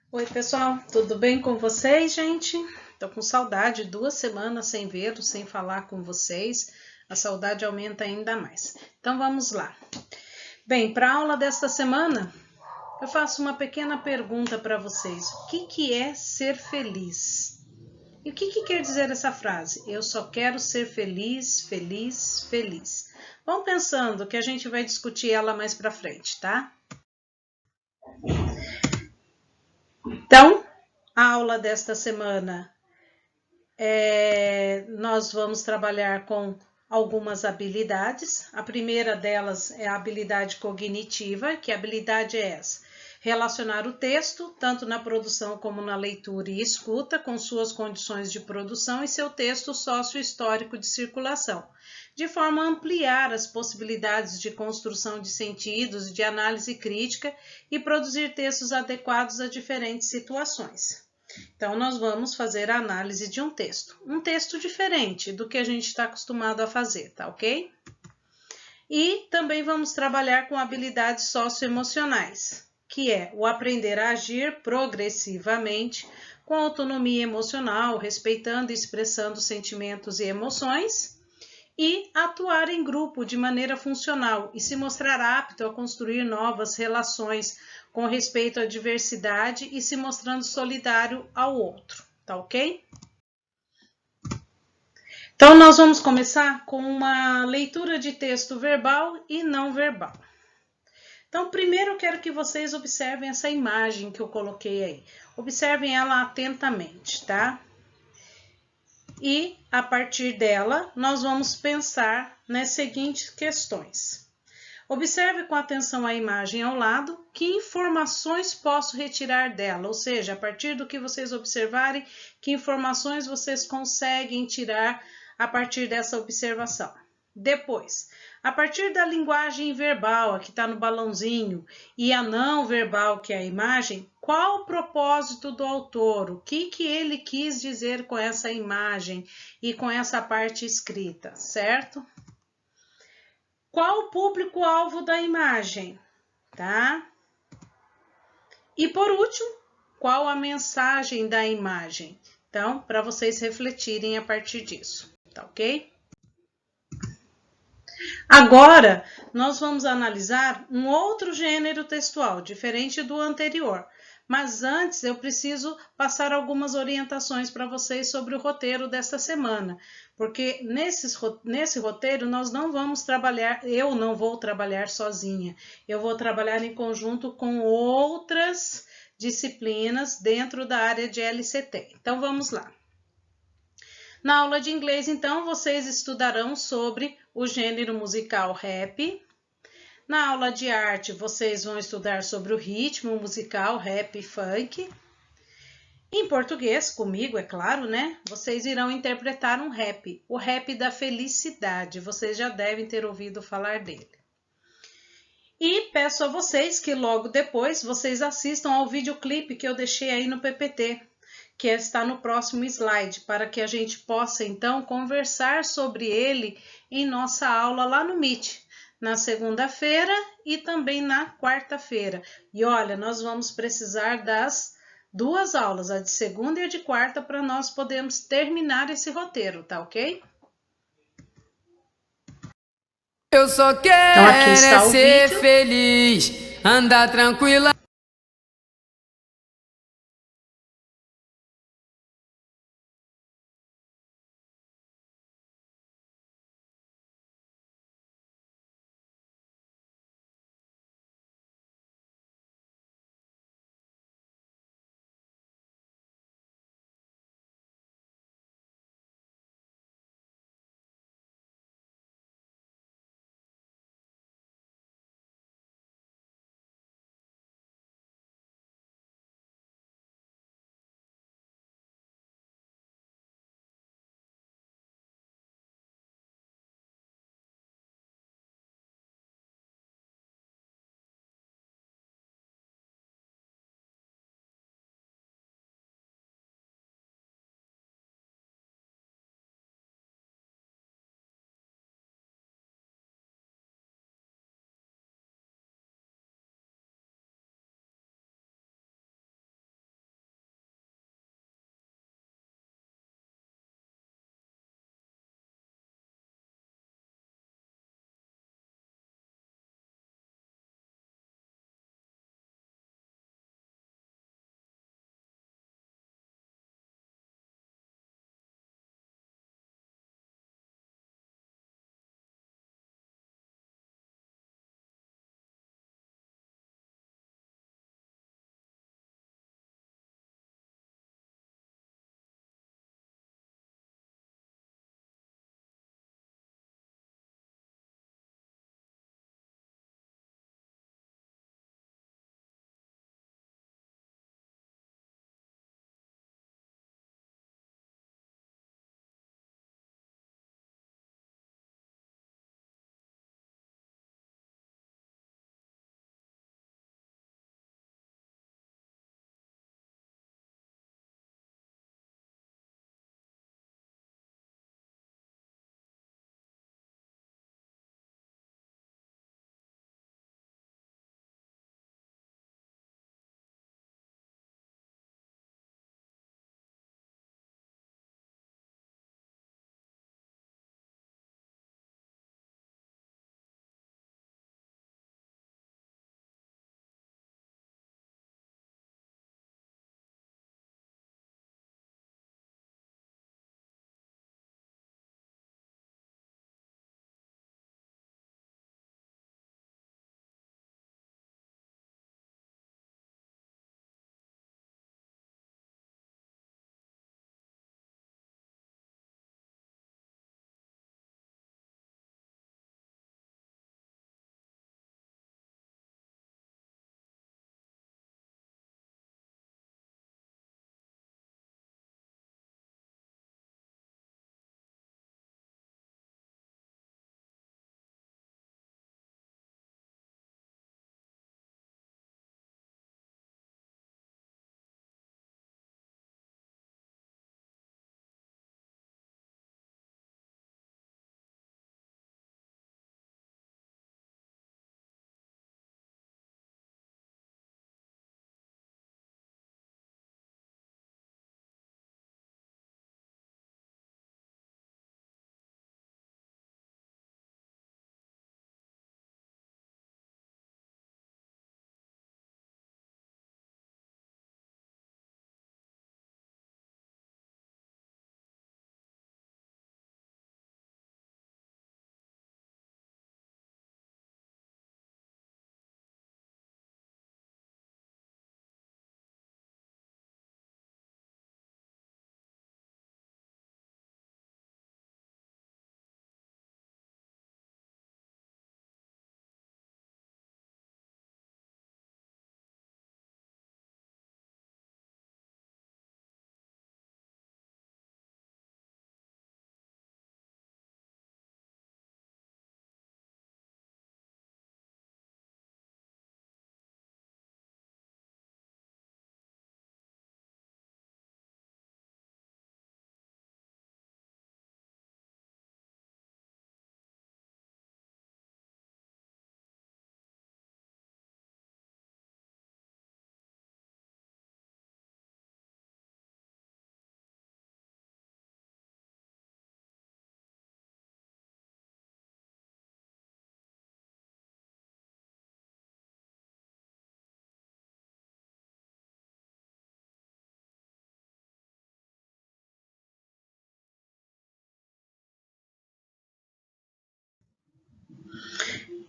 Oi, pessoal, tudo bem com vocês, gente? Tô com saudade, 2 semanas sem vê-los, sem falar com vocês. A saudade aumenta ainda mais. Então vamos lá. Bem, para a aula desta semana, eu faço uma pequena pergunta para vocês. O que é ser feliz? E o que quer dizer essa frase? Eu só quero ser feliz, feliz, feliz. Vão pensando que a gente vai discutir ela mais para frente, tá? Então, a aula desta semana nós vamos trabalhar com algumas habilidades. A primeira delas é a habilidade cognitiva, que a habilidade é essa: relacionar o texto, tanto na produção como na leitura e escuta, com suas condições de produção e seu texto sócio-histórico de circulação, de forma a ampliar as possibilidades de construção de sentidos, de análise crítica e produzir textos adequados a diferentes situações. Então, nós vamos fazer a análise de um texto diferente do que a gente está acostumado a fazer, tá ok? E também vamos trabalhar com habilidades socioemocionais, que é o aprender a agir progressivamente, com autonomia emocional, respeitando e expressando sentimentos e emoções, e atuar em grupo de maneira funcional e se mostrar apto a construir novas relações com respeito à diversidade e se mostrando solidário ao outro, tá ok? Então, nós vamos começar com uma leitura de texto verbal e não verbal. Então, primeiro eu quero que vocês observem essa imagem que eu coloquei aí. Observem ela atentamente, tá? E, a partir dela, nós vamos pensar nas seguintes questões. Observe com atenção a imagem ao lado, que informações posso retirar dela, ou seja, a partir do que vocês observarem, que informações vocês conseguem tirar a partir dessa observação. Depois, a partir da linguagem verbal, aqui está no balãozinho, e a não verbal, que é a imagem, qual o propósito do autor? O que ele quis dizer com essa imagem e com essa parte escrita, certo? Qual o público-alvo da imagem, tá? E por último, qual a mensagem da imagem? Então, para vocês refletirem a partir disso, tá ok? Agora, nós vamos analisar um outro gênero textual, diferente do anterior. Mas antes, eu preciso passar algumas orientações para vocês sobre o roteiro desta semana. Porque nesse roteiro, nós não vamos trabalhar, eu não vou trabalhar sozinha. Eu vou trabalhar em conjunto com outras disciplinas dentro da área de LCT. Então, vamos lá. Na aula de inglês, então, vocês estudarão sobre o gênero musical rap. Na aula de arte, vocês vão estudar sobre o ritmo musical rap e funk. Em português, comigo, é claro, né? Vocês irão interpretar um rap, o rap da felicidade. Vocês já devem ter ouvido falar dele. E peço a vocês que logo depois vocês assistam ao videoclipe que eu deixei aí no PPT, que está no próximo slide, para que a gente possa, então, conversar sobre ele em nossa aula lá no Meet, na segunda-feira e também na quarta-feira. E olha, nós vamos precisar das 2 aulas, a de segunda e a de quarta, para nós podermos terminar esse roteiro, tá ok? Eu só Então, aqui quero está o ser vídeo. feliz, andar tranquila.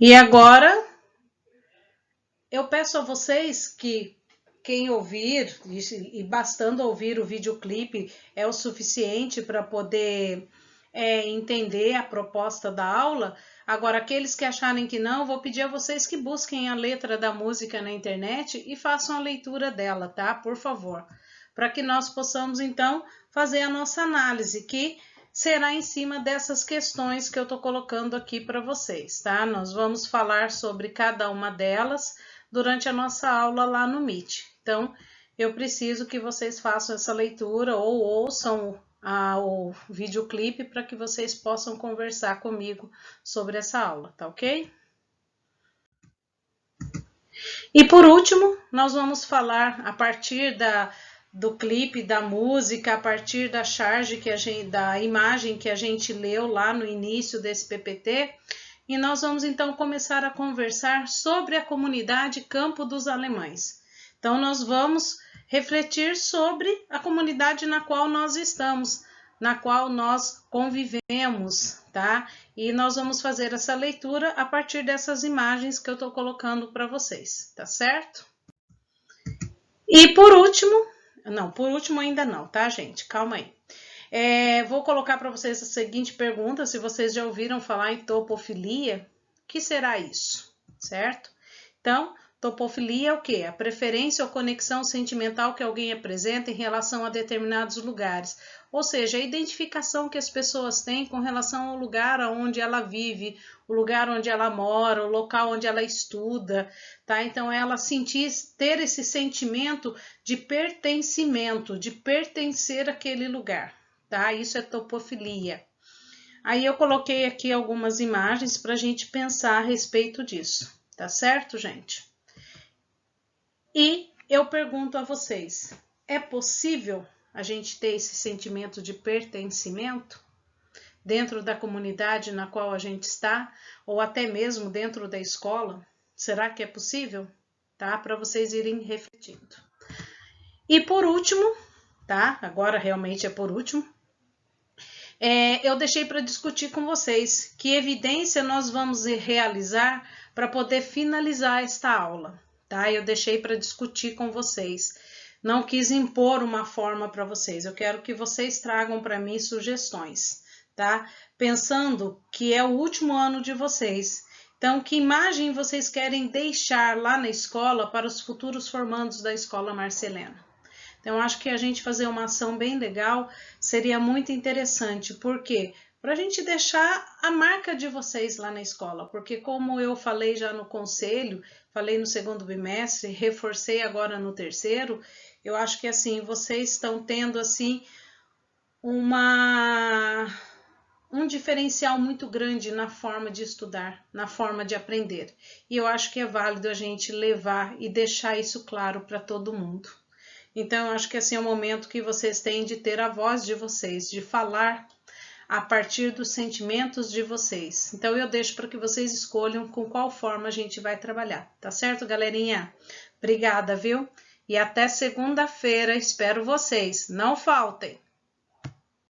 E agora, eu peço a vocês que quem ouvir, e bastando ouvir o videoclipe, é o suficiente para poder entender a proposta da aula. Agora, aqueles que acharem que não, vou pedir a vocês que busquem a letra da música na internet e façam a leitura dela, tá? Por favor. Para que nós possamos, então, fazer a nossa análise, que será em cima dessas questões que eu estou colocando aqui para vocês, tá? Nós vamos falar sobre cada uma delas durante a nossa aula lá no Meet. Então, eu preciso que vocês façam essa leitura ou ouçam o videoclipe para que vocês possam conversar comigo sobre essa aula, tá ok? E por último, nós vamos falar a partir do clipe, da música, a partir da charge da imagem que a gente leu lá no início desse PPT, e nós vamos então começar a conversar sobre a comunidade Campo dos Alemães. Então, nós vamos refletir sobre a comunidade na qual nós estamos, na qual nós convivemos, tá? E nós vamos fazer essa leitura a partir dessas imagens que eu estou colocando para vocês, tá certo? E por último ainda não, tá, gente? Calma aí. Vou colocar para vocês a seguinte pergunta, se vocês já ouviram falar em topofilia, o que será isso, certo? Então, topofilia é o quê? A preferência ou conexão sentimental que alguém apresenta em relação a determinados lugares, ou seja, a identificação que as pessoas têm com relação ao lugar onde ela vive, o lugar onde ela mora, o local onde ela estuda, tá? Então, ela ter esse sentimento de pertencimento, de pertencer àquele lugar, tá? Isso é topofilia. Aí eu coloquei aqui algumas imagens para a gente pensar a respeito disso, tá certo, gente? E eu pergunto a vocês, é possível a gente ter esse sentimento de pertencimento dentro da comunidade na qual a gente está, ou até mesmo dentro da escola? Será que é possível? Tá? Para vocês irem refletindo. E por último, tá? Agora realmente é por último, eu deixei para discutir com vocês que evidência nós vamos realizar para poder finalizar esta aula, tá? Eu deixei para discutir com vocês. Não quis impor uma forma para vocês, eu quero que vocês tragam para mim sugestões, tá? Pensando que é o último ano de vocês. Então, que imagem vocês querem deixar lá na escola para os futuros formandos da Escola Marcelena? Então, acho que a gente fazer uma ação bem legal seria muito interessante. Por quê? Para a gente deixar a marca de vocês lá na escola. Porque como eu falei já no conselho, falei no segundo bimestre, reforcei agora no terceiro, eu acho que assim, vocês estão tendo assim um diferencial muito grande na forma de estudar, na forma de aprender. E eu acho que é válido a gente levar e deixar isso claro para todo mundo. Então, eu acho que assim é o momento que vocês têm de ter a voz de vocês, de falar a partir dos sentimentos de vocês. Então, eu deixo para que vocês escolham com qual forma a gente vai trabalhar. Tá certo, galerinha? Obrigada, viu? E até segunda-feira, espero vocês. Não faltem!